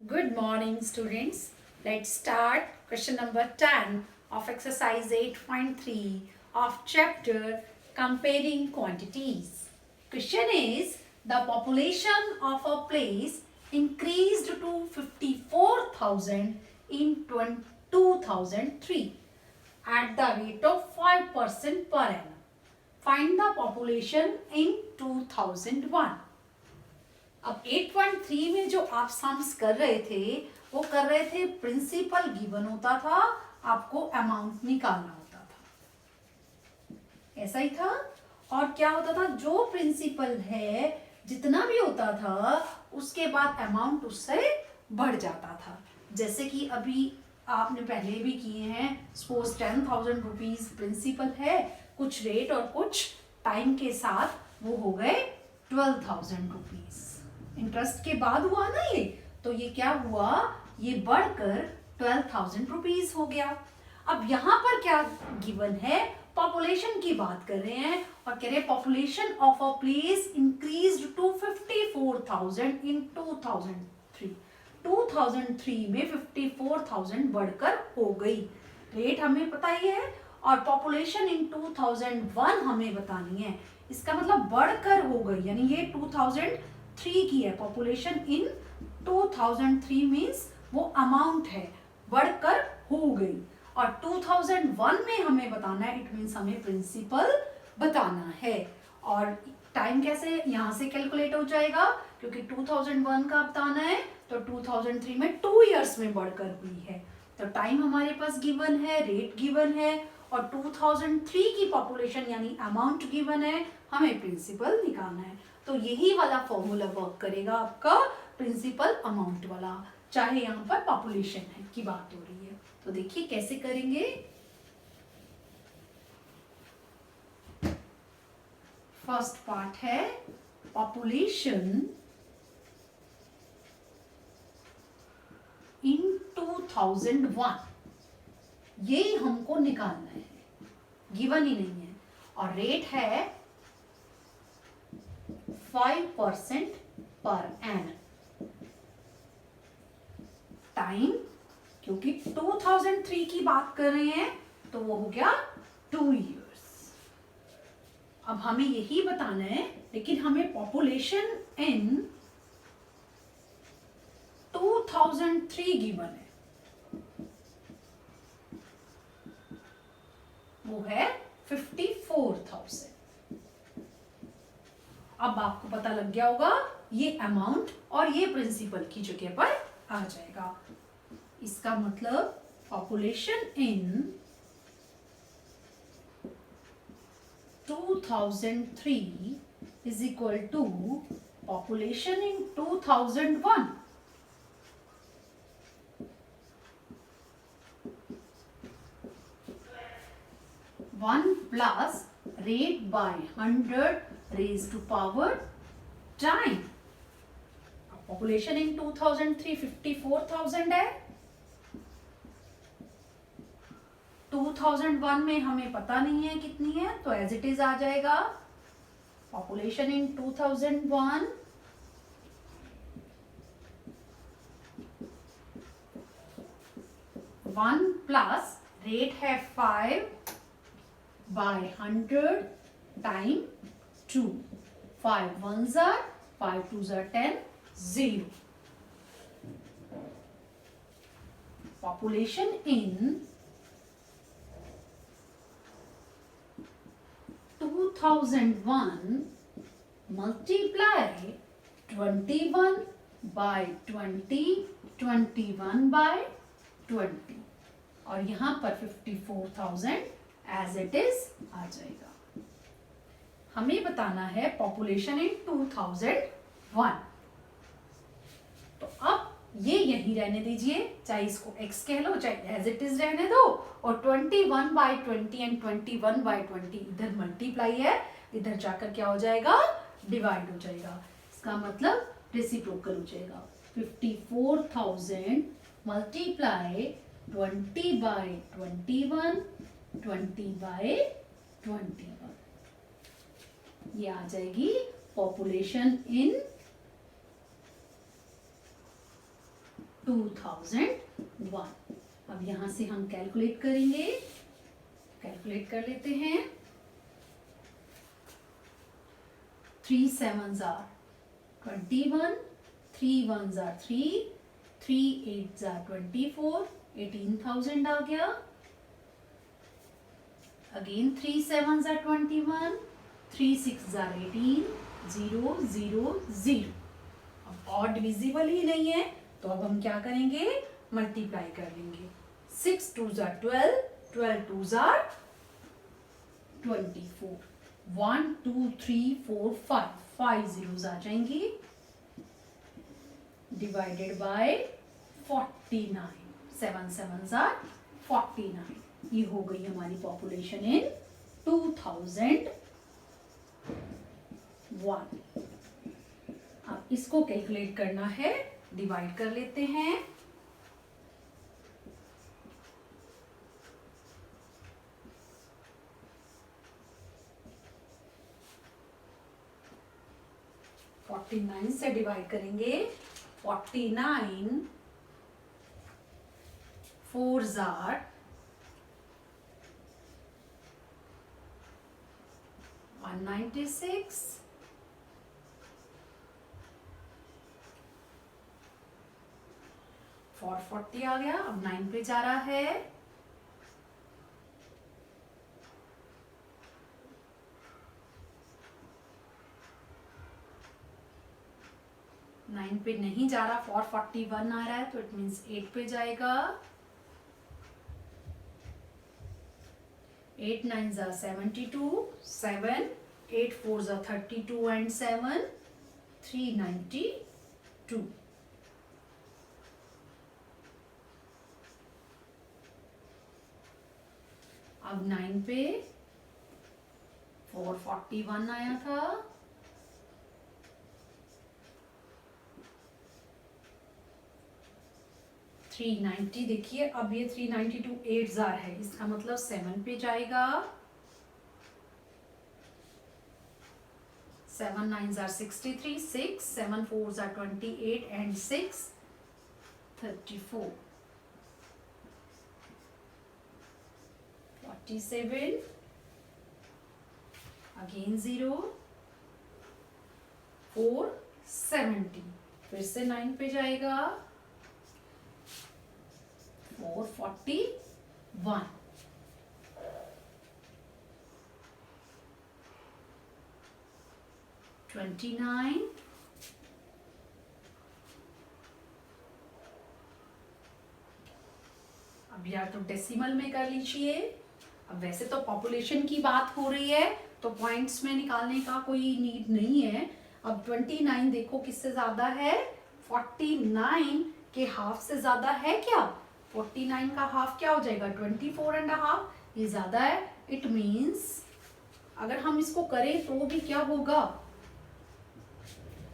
Good morning, students. Let's start question number 10 of exercise 8.3 of chapter Comparing Quantities. Question is, the population of a place increased to 54,000 in 2003 at the rate of 5% per annum. Find the population in 2001. अब 8.3 में जो आप sums कर रहे थे वो कर रहे थे प्रिंसिपल गिवन होता था, आपको अमाउंट निकालना होता था, ऐसा ही था। और क्या होता था, जो प्रिंसिपल है जितना भी होता था उसके बाद अमाउंट उससे बढ़ जाता था। जैसे कि अभी आपने पहले भी किए हैं, सपोज 10,000 रुपीज प्रिंसिपल है, कुछ रेट और कुछ टाइम के साथ वो हो गए 12,000 रुपीज। इंटरेस्ट के बाद हुआ ना ये, तो ये क्या हुआ, ये बढ़कर 12,000 रुपीज हो गया। अब यहाँ पर क्या गिवन है, पॉपुलेशन की बात कर रहे हैं और कह रहे हैं population of a place increased to 54,000 in 2003। 2003 में 54,000 बढ़कर हो गई। रेट हमें पता ही है और पॉपुलेशन इन 2001 हमें बतानी है। इसका मतलब बढ़कर हो गई, यानी ये 2003 की है। पॉपुलेशन इन 2003 मीन्स वो अमाउंट है, बढ़कर हो गई। और 2001 में हमें बताना है, इट मीन्स हमें प्रिंसिपल बताना है। और टाइम कैसे यहाँ से कैलकुलेट हो जाएगा, क्योंकि 2001 का बताना है तो 2003 में 2 इयर्स में बढ़कर हुई है। तो टाइम हमारे पास गिवन है, रेट गिवन है और 2003 की पॉपुलेशन यानी अमाउंट गिवन है, हमें प्रिंसिपल निकालना है। तो यही वाला फॉर्मूला वर्क करेगा आपका, प्रिंसिपल अमाउंट वाला, चाहे यहाँ पर पॉपुलेशन है की बात हो रही है। तो देखिए कैसे करेंगे। फर्स्ट पार्ट है पॉपुलेशन इन 2001, ये हमको निकालना है, गिवन ही नहीं है। और रेट है 5% पर एनम। टाइम, क्योंकि 2003 की बात कर रहे हैं तो वो हो गया 2 इयर्स। अब हमें यही बताना है, लेकिन हमें पॉपुलेशन इन 2003 गिवन है, वो है 54,000। अब आपको पता लग गया होगा, ये अमाउंट और ये प्रिंसिपल की जगह पर आ जाएगा। इसका मतलब population in 2003 is equal to population in 2001। One plus rate by 100 raise to power time. Population in 2003 54,000 है, 2001 में हमें पता नहीं है कितनी है, तो एज इट इज आ जाएगा पॉपुलेशन इन 2001 1 प्लस रेट है 5 by 100 time 2। 5 1s are 5 2s are 10, 0। Population in 2001 multiply 21 by 20, 21 by 20 और यहाँ पर 54,000 एज इट इज आ जाएगा। हमें बताना है पॉपुलेशन इन 2001। तो अब ये यहीं रहने दीजिए, चाहे इसको x कह लो चाहे एज इट इज रहने दो, और 21 बाई 20 एंड 21 बाई 20 इधर मल्टीप्लाई है, इधर जाकर क्या हो जाएगा, डिवाइड हो जाएगा। इसका मतलब रेसिप्रोकल हो जाएगा। 54,000 मल्टीप्लाई 20 बाई 21, 20 बाई 21, ये आ जाएगी पॉपुलेशन इन 2001। अब यहां से हम कैलकुलेट करेंगे, कैलकुलेट कर लेते हैं। 3 7s are 21, 3 1s are 3, 3 8s are 24, 18,000 आ गया। Again 3 7s are 21, 3 6s are 18, 0 0 0। अब और डिविजिबल ही नहीं है तो अब हम क्या करेंगे, मल्टीप्लाई कर लेंगे। 6 2s are 12, 12 2s are 24, 1 2 3 4 5, 5 zeros आ जाएंगी। Divided by 49, 7 7s are 49। ये हो गई हमारी पॉपुलेशन इन 2001। अब इसको कैलकुलेट करना है, डिवाइड कर लेते हैं। फोर्टी नाइन से डिवाइड करेंगे। 49 4s are 196, 440 आ गया। अब 9 पे जा रहा है। नाइन पे नहीं जा रहा, 441 आ रहा है तो इट मीन्स 8 पे जाएगा। 8 9s are 72, 7 8 4s are 32 and 7 392। अब 9 पे 441 आया था। 390 देखिए, अब ये 392 8s are है, इसका मतलब 7 पे जाएगा। 7 9s are 63, 6 7 4s are 28 and 6 34, 47, again 0, 4 70, फिर से 9 पे जाएगा। 441, 29, अब यार तो डेसिमल में कर लीजिए। अब वैसे तो पॉपुलेशन की बात हो रही है तो पॉइंट्स में निकालने का कोई नीड नहीं है। अब 29 देखो किससे ज्यादा है, 49 के हाफ से ज्यादा है क्या। 49 का हाफ क्या हो जाएगा, 24.5, ये ज्यादा है। इट मीन्स अगर हम इसको करें तो भी क्या होगा,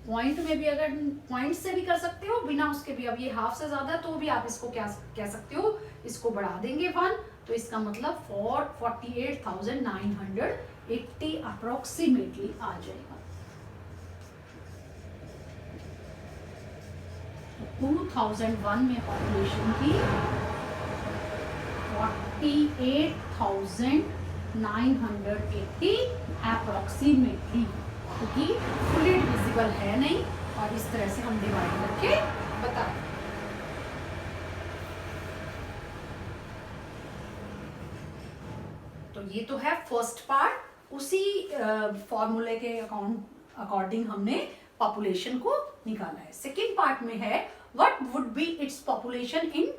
पॉइंट में भी, अगर पॉइंट से भी कर सकते हो बिना उसके भी। अब ये हाफ से ज्यादा है तो भी आप इसको क्या कह सकते हो, इसको बढ़ा देंगे 1, तो इसका मतलब 48,980 अप्रोक्सीमेटली आ जाएगा। 2001 में पॉपुलेशन की 48,980 अप्रोक्सीमेटली, क्योंकि फुली डिविजिबल है नहीं और इस तरह से हम डिवाइड करके बताएं। तो ये तो है फर्स्ट पार्ट, उसी फॉर्मूले के अकॉर्डिंग हमने पॉपुलेशन को निकाला है। सेकेंड पार्ट में है what would be its population in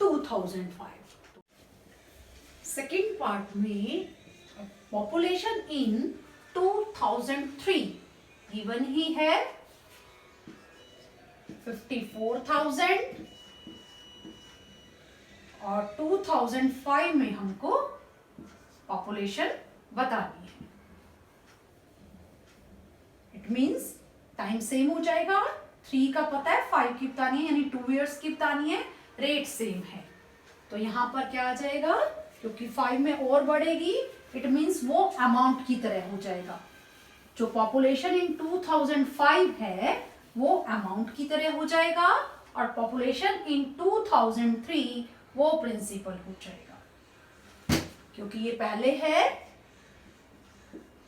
2005। Second part में पॉपुलेशन इन 2003 गिवन ही है 54,000 और 2005 में हमको पॉपुलेशन बतानी है। इट मींस टाइम सेम हो जाएगा, 3 का पता है, 5 की बतानी है, यानी 2 इयर्स की बतानी है, रेट सेम है। तो यहां पर क्या आ जाएगा, क्योंकि 5 में और बढ़ेगी, इट मींस वो अमाउंट की तरह हो जाएगा। जो पॉपुलेशन इन 2005 है वो अमाउंट की तरह हो जाएगा और पॉपुलेशन इन 2003 वो प्रिंसिपल हो जाएगा, क्योंकि ये पहले है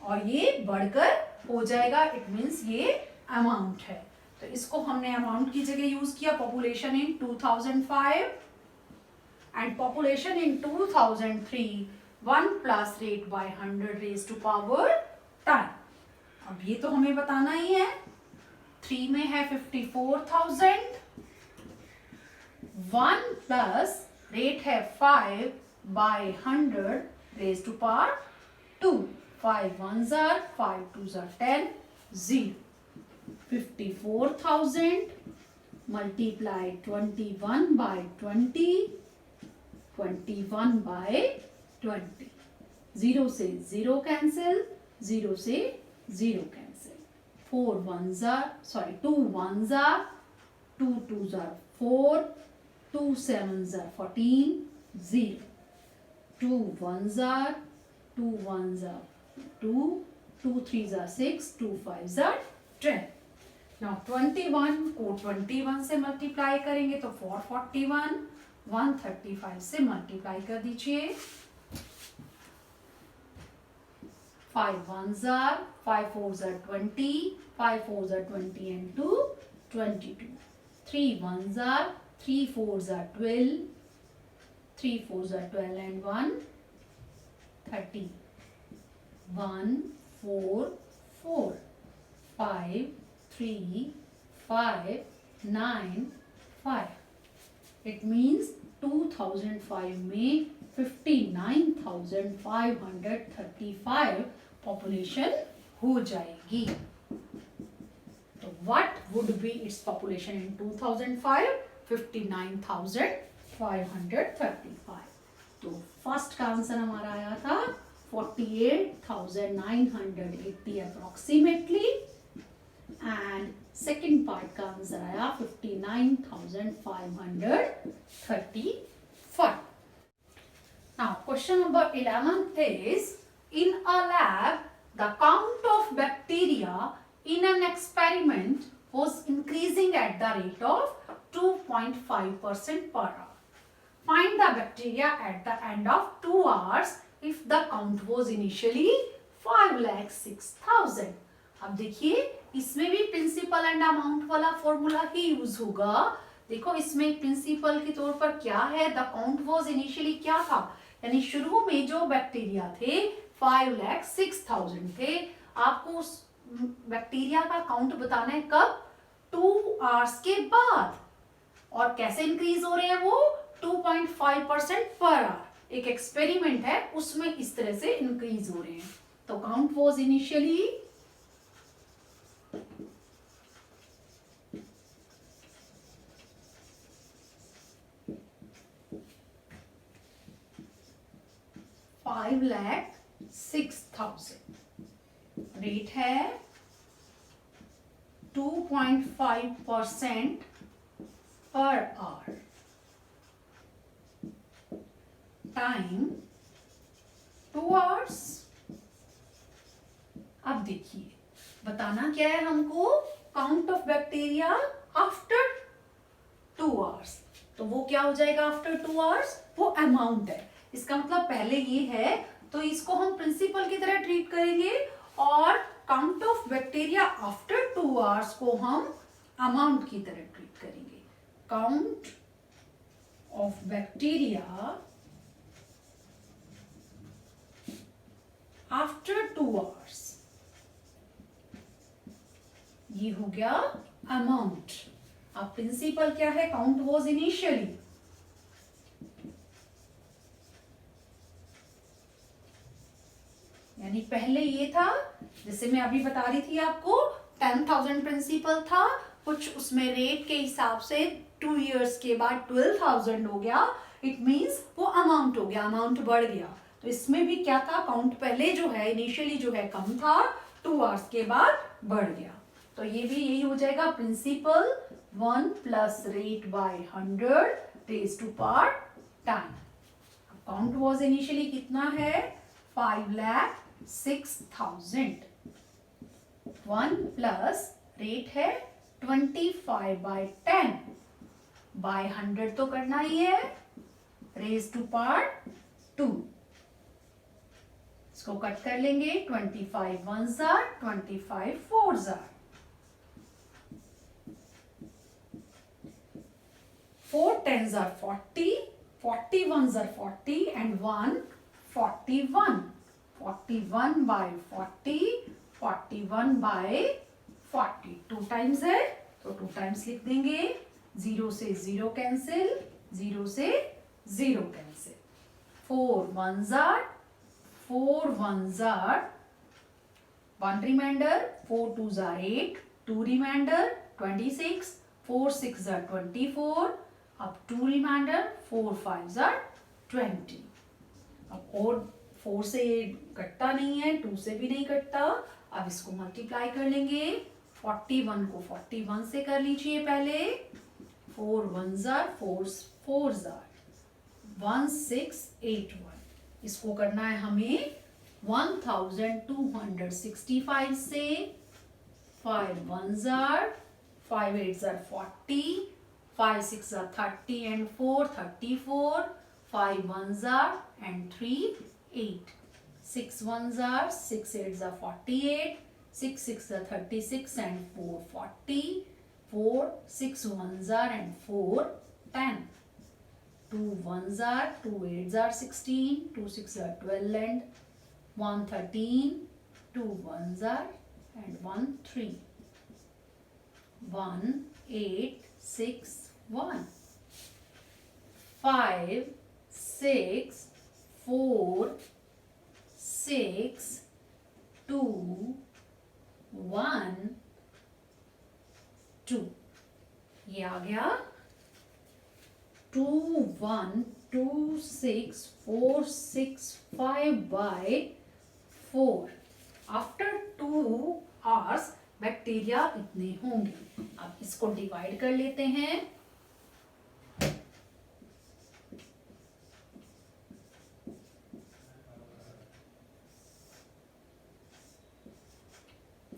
और ये बढ़कर हो जाएगा, इट मीन्स ये अमाउंट है। तो इसको हमने अमाउंट की जगह यूज किया, population in 2005 and population in 2003 1 plus rate by 100 raise to power 10। अब ये तो हमें बताना ही है। 3 में है 54,000, 1 प्लस रेट है 5 by 100 raise to power 2। 5 1s are 5 2s are 10, 0. 54,000 multiply 21 by 20, 21 by 20. 0 से 0 cancel, 0 से 0 cancel. 4 1s are, sorry, 2 1s are, 2 2s are 4, 2 7s are 14, 0. 2 1s are, 2 1s are 2, 2 3s are 6, 2 5s are 10. Now 21 को 21 से multiply करेंगे तो 441, 135 से multiply कर दीजिए। 5 1s are, 5 4s are 20, 5 4s are 20 and 2 22. 3 1s are, 3 4s are 12, 3 4s are 12 and 1 30. 1 4 4, 5 3 5 9 5. It means 2005 में 59,535 population हो जाएगी। तो what would be its population in 2005? 59,535. तो फर्स्ट का आंसर हमारा आया था 48,980 approximately, and second part का आंसर आया 59,535. Now question number 11 is, in a lab the count of bacteria in an experiment was increasing at the rate of 2.5% per hour. Find the bacteria at the end of 2 hours if the count was initially 5,06,000. अब देखिए इसमें भी principal and amount वाला formula ही use होगा। देखो इसमें principal के तौर पर क्या है, द काउंट वाज इनिशियली क्या था, यानी शुरू में जो बैक्टीरिया थे 5,06,000 थे। आपको उस बैक्टीरिया का काउंट बताना है कब, 2 आवर्स के बाद। और कैसे इंक्रीज हो रहे हैं वो 2.5% पर आवर। एक एक्सपेरिमेंट है उसमें इस तरह से इंक्रीज हो रहे हैं। तो काउंट वाज इनिशियली 5,06,000, रेट है 2.5% पर आवर, टाइम 2 आवर्स। अब देखिए बताना क्या है हमको, count of bacteria after 2 hours. तो वो क्या हो जाएगा आफ्टर 2 आवर्स, वो अमाउंट है। इसका मतलब पहले ये है तो इसको हम प्रिंसिपल की तरह ट्रीट करेंगे और count of bacteria after 2 hours को हम अमाउंट की तरह ट्रीट करेंगे। Count of bacteria after 2 hours, ये हो गया अमाउंट। अब प्रिंसिपल क्या है, काउंट वाज इनिशियली, यानी पहले ये था, जैसे मैं अभी बता रही थी आपको 10,000 प्रिंसिपल था, कुछ उसमें रेट के हिसाब से 2 इयर्स के बाद 12,000 हो गया। इट मींस वो अमाउंट हो गया, अमाउंट बढ़ गया। तो इसमें भी क्या था, काउंट पहले जो है इनिशियली जो है कम था, 2 आवर्स के बाद बढ़ गया। तो ये भी यही हो जाएगा principal 1 plus rate by 100 raise to power 10। Count was initially कितना है 5,06,000। 1 प्लस रेट है 25 by 10, बाय 100 तो करना ही है, रेज टू पावर 2। इसको कट कर लेंगे, 25 1s are 25 4s are 4 10s are 40, 40 1s are 40 and 1 41, 41 by 40, 41 by 40, 2 times है तो 2 टाइम्स लिख देंगे, 0 से 0 कैंसिल, 0 से 0 cancel, 4 1s are 1 remainder, 4 2s are 8, 2 remainder 26, 4 6s are 24, अब 2 remainder, 4 5s are 20। अब और 4 से कटता नहीं है, 2 से भी नहीं कटता, अब इसको मल्टीप्लाई कर लेंगे, 41 को 41 से कर लीजिए पहले, 4 1s are 4 4s are 1681। इसको करना है हमें 1265 से, 5 1s are 5 8s are 40, 5 6 are 30 and 4 34, 5 1s are and 3 8, 6 1s are 6 8s are 48, 6 6 are 36 and 4 40, 4 6 1s are and 4 10, 2 1s are 2 8s are 16, 2 6 are 12 and 1 13, 2 1s are and 1 3, 1 8 6 1, 5 6 4 6 2 1 2, ये आ गया 2 1 2 6 4 6 5 by 4। After 2 hours bacteria इतने होंगे। अब इसको divide कर लेते हैं,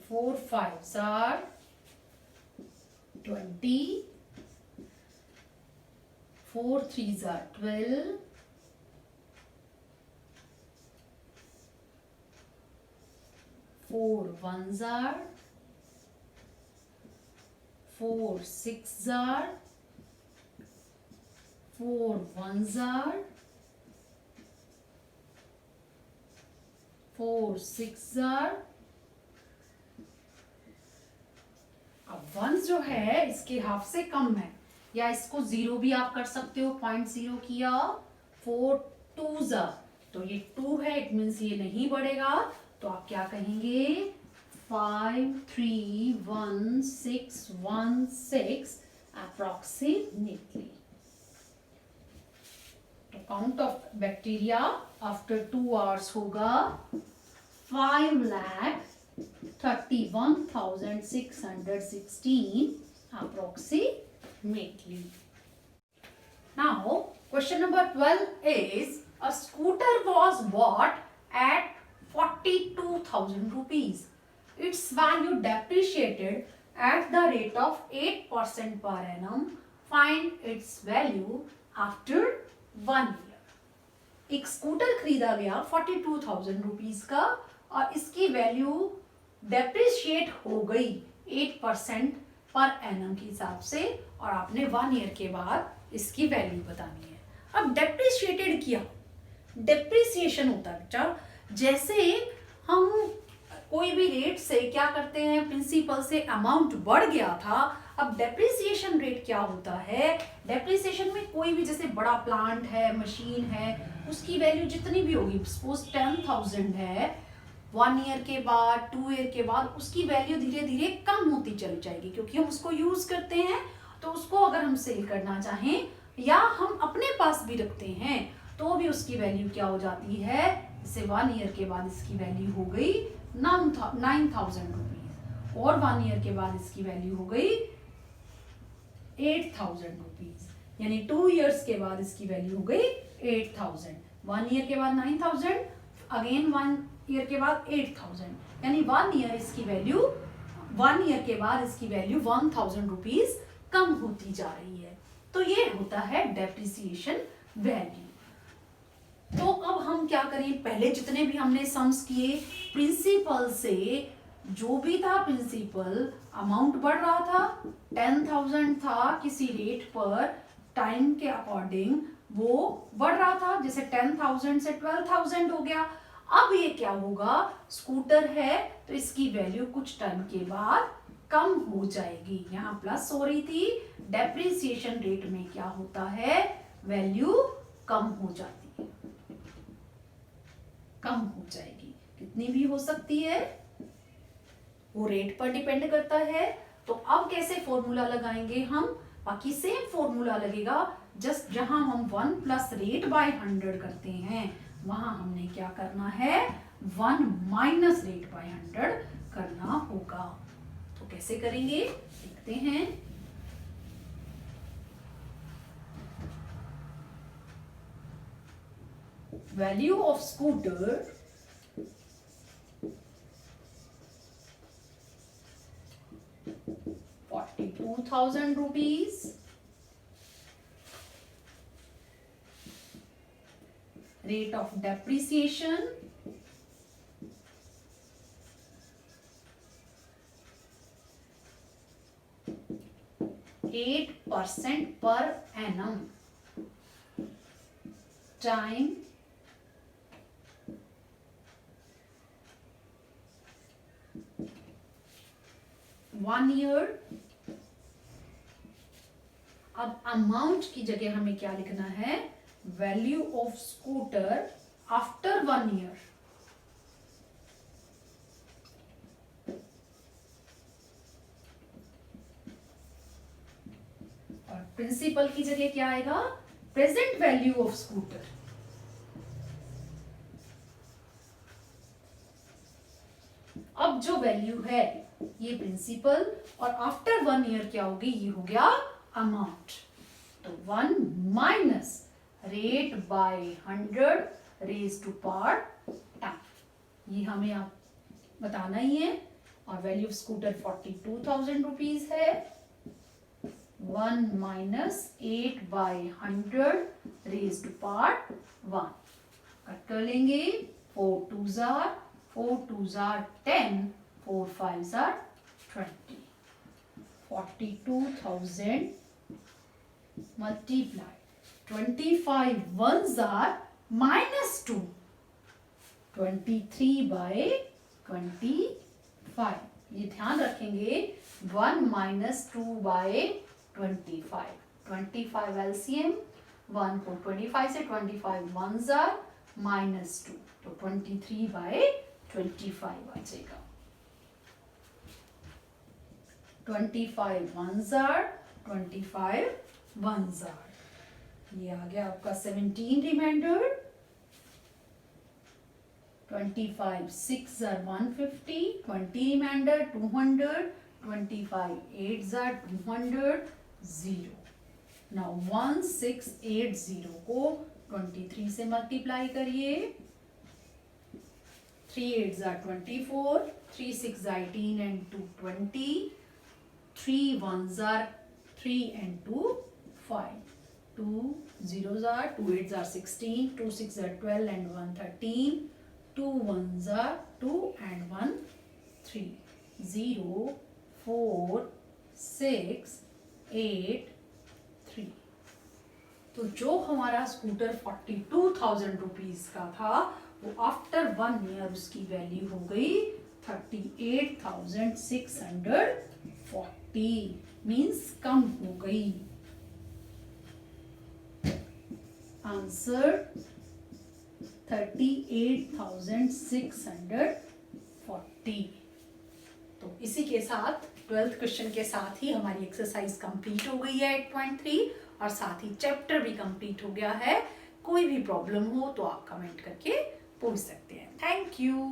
4 5s are 20, 4 3s are 12, 4 1s are, 4 6s are, 4 1s are, 4 6s are। अब 1 जो है इसके हाफ से कम है, या इसको 0 भी आप कर सकते हो, 0.0 किया, 4 2s are, तो ये 2 है, इट मीन्स ये नहीं बढ़ेगा, तो आप क्या कहेंगे, 5 3 1 6 1 6 approximately। तो count of bacteria after 2 hours होगा 5,31,616 approximately। Now question number 12 is a scooter was bought at 42,000 rupees. Its value depreciated at the rate of 8% per annum. Find its value after 1 year. एक scooter खरीदा गया 42,000 rupees का और इसकी value depreciate हो गई 8% per annum के हिसाब से, और आपने 1 ईयर के बाद इसकी वैल्यू बतानी है। अब डेप्रिशिएटेड किया, डेप्रिसिएशन होता है बच्चा, जैसे हम कोई भी रेट से क्या करते हैं, प्रिंसिपल से अमाउंट बढ़ गया था, अब डेप्रिसिएशन रेट क्या होता है, डेप्रिसिएशन में कोई भी जैसे बड़ा प्लांट है, मशीन है, उसकी वैल्यू जितनी भी होगी, सपोज 10,000 है, 1 ईयर के बाद 2 ईयर के बाद उसकी वैल्यू धीरे धीरे कम होती चली जाएगी, क्योंकि हम उसको यूज करते हैं। तो उसको अगर हम सेल करना चाहें या हम अपने पास भी रखते हैं तो भी उसकी वैल्यू क्या हो जाती है, जैसे 1 ईयर के बाद इसकी वैल्यू हो गई 9,000 रुपीज, और 1 ईयर के बाद इसकी वैल्यू हो गई 8,000 रुपीज, यानी 2 ईयर्स के बाद इसकी वैल्यू हो गई 8,000, 1 ईयर के बाद 9,000, अगेन 1 ईयर के बाद 8,000, यानी 1 ईयर इसकी वैल्यू 1 ईयर के बाद इसकी वैल्यू 1,000 रुपीज कम होती जा रही है। तो ये होता है डेप्रिसिएशन वैल्यू। तो अब हम क्या करें, पहले जितने भी हमने सम्स किए प्रिंसिपल से, जो भी था प्रिंसिपल अमाउंट बढ़ रहा था, 10,000 था किसी रेट पर, टाइम के अकॉर्डिंग वो बढ़ रहा था, जैसे 10,000 से 12,000 हो गया। अब ये क्या होगा, स्कूटर है तो इसकी वैल्यू कुछ टाइम के बाद कम हो जाएगी। यहाँ प्लस हो रही थी, डेप्रिसिएशन रेट में क्या होता है, वैल्यू कम हो जाती है, कम हो जाएगी। कितनी भी हो सकती है, वो रेट पर डिपेंड करता है। तो अब कैसे फॉर्मूला लगाएंगे हम, बाकी सेम फॉर्मूला लगेगा, जस्ट जहां हम 1 प्लस रेट बाय 100 करते हैं, वहां हमने क्या करना है, 1 माइनस रेट बाय 100 करना होगा। तो कैसे करेंगे देखते हैं। Value of scooter ₹42,000, rate of depreciation %8 per annum, time 1 year। अब अमाउंट की जगह हमें क्या लिखना है, value of scooter after 1 year। और प्रिंसिपल की जगह क्या आएगा, प्रेजेंट वैल्यू ऑफ स्कूटर। अब जो वैल्यू है ये प्रिंसिपल, और आफ्टर 1 year क्या होगी, ये हो गया अमाउंट। तो 1 minus rate by 100 raise to power time, ये हमें आप बताना ही है। और वैल्यू ऑफ स्कूटर ₹42,000 है। 1 minus 8 by 100 raise to power 1, cut कर लेंगे, 4 2s are 4 2s are 10, 4 5s are 20, 42,000 multiply 25 1s are -2, 23 by 25। ये ध्यान रखेंगे, 1 minus 2 by 25, 25 LCM, 1 को 25 से 25 1s are -2, तो 23 by 25 आ जाएगा। 25 1s are 25 1s are, ये आ गया आपका 17 reminder. 25 6s are 150, 20 reminder 200, 25 8s are 200, 0। Now 1680 को 23 से मल्टीप्लाई करिए, 3 8s are 24, 3 6 are 18 and 2 20, 3 1s are 3 and 2 5, 2 0s are 2 8s are 16, 2 6 are 12 and 1 13, 2 1s are 2 and 1 3, 0 4 6 8 3। तो जो हमारा स्कूटर 42,000 रुपीज का था, वो आफ्टर 1 ईयर उसकी वैल्यू हो गई 38,640, मीन्स कम हो गई। आंसर 38,640। तो इसी के साथ 12th क्वेश्चन के साथ ही हमारी एक्सरसाइज कंप्लीट हो गई है 8.3, और साथ ही चैप्टर भी कंप्लीट हो गया है। कोई भी प्रॉब्लम हो तो आप कमेंट करके पूछ सकते हैं। Thank you.